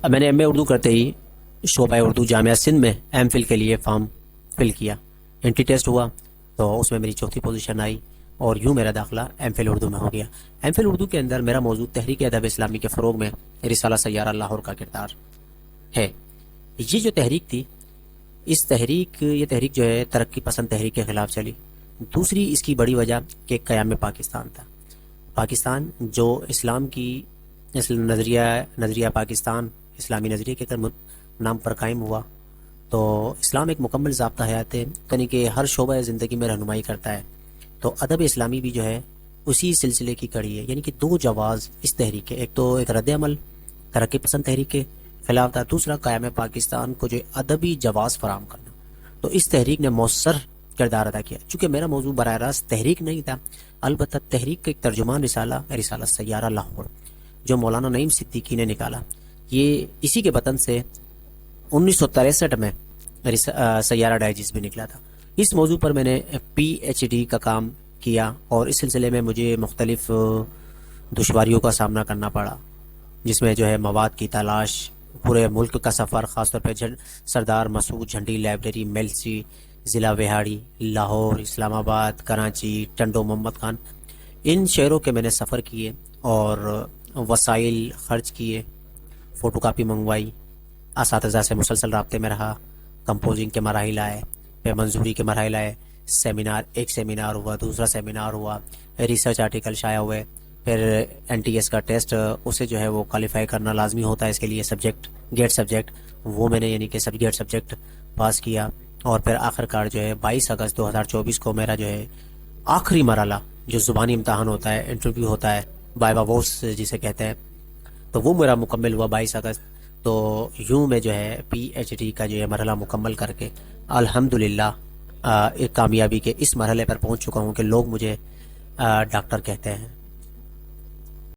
اب میں نے ایم اے اردو کرتے ہی شعبہ اردو جامعہ سندھ میں ایم فل کے لیے فارم فل کیا، انٹری ٹیسٹ ہوا تو اس میں میری چوتھی پوزیشن آئی، اور یوں میرا داخلہ ایم فل اردو میں ہو گیا۔ ایم فل اردو کے اندر میرا موضوع تحریک ادب اسلامی کے فروغ میں رسالہ سیارہ لاہور کا کردار ہے۔ یہ جو تحریک تھی، یہ تحریک جو ہے ترقی پسند تحریک کے خلاف چلی۔ دوسری اس کی بڑی وجہ کہ قیام پاکستان تھا۔ پاکستان جو اسلام کی نظریہ پاکستان اسلامی نظریے کے نام پر قائم ہوا، تو اسلام ایک مکمل ضابطہ حیات ہے، یعنی کہ ہر شعبہ زندگی میں رہنمائی کرتا ہے۔ تو ادب اسلامی بھی جو ہے اسی سلسلے کی کڑی ہے، یعنی کہ دو جواز اس تحریک کے، ایک تو ایک رد عمل ترقی پسند تحریک کے خلاف تھا، دوسرا قیام پاکستان کو جو ادبی جواز فراہم کرنا۔ تو اس تحریک نے مؤثر کردار ادا کیا۔ چونکہ میرا موضوع براہ راست تحریک نہیں تھا، البتہ تحریک کا ایک ترجمان رسالہ سیارہ لاہور جو مولانا نعیم صدیقی نے نکالا، یہ اسی کے وطن سے 1963 میں سیارہ ڈائجسٹ بھی نکلا تھا۔ اس موضوع پر میں نے پی ایچ ڈی کا کام کیا، اور اس سلسلے میں مجھے مختلف دشواریوں کا سامنا کرنا پڑا، جس میں جو ہے مواد کی تلاش، پورے ملک کا سفر، خاص طور پہ سردار مسعود جھنڈی لائبریری میلسی، ضلع وہاڑی، لاہور، اسلام آباد، کراچی، ٹنڈو محمد خان، ان شہروں کے میں نے سفر کیے اور وسائل خرچ کیے، فوٹو کاپی منگوائی، اساتذہ سے مسلسل رابطے میں رہا، کمپوزنگ کے مراحل آئے، پھر منظوری کے مراحل آئے، ایک سیمینار ہوا، دوسرا سیمینار ہوا، ریسرچ آرٹیکل شائع ہوئے، پھر این ٹی ایس کا ٹیسٹ، اسے جو ہے وہ کوالیفائی کرنا لازمی ہوتا ہے، اس کے لیے گیٹ سبجیکٹ، وہ میں نے یعنی کہ گیٹ سبجیکٹ پاس کیا، اور پھر آخر کار جو ہے 22 اگست 2024 کو میرا جو ہے آخری مرحلہ جو زبانی امتحان ہوتا ہے، انٹرویو ہوتا ہے، وائوا ووس جسے کہتے ہیں، تو وہ میرا مکمل ہوا 22 اگست۔ تو یوں میں جو ہے پی ایچ ڈی کا جو ہے مرحلہ مکمل کر کے الحمدللہ ایک کامیابی کے اس مرحلے پر پہنچ چکا ہوں کہ لوگ مجھے ڈاکٹر کہتے ہیں۔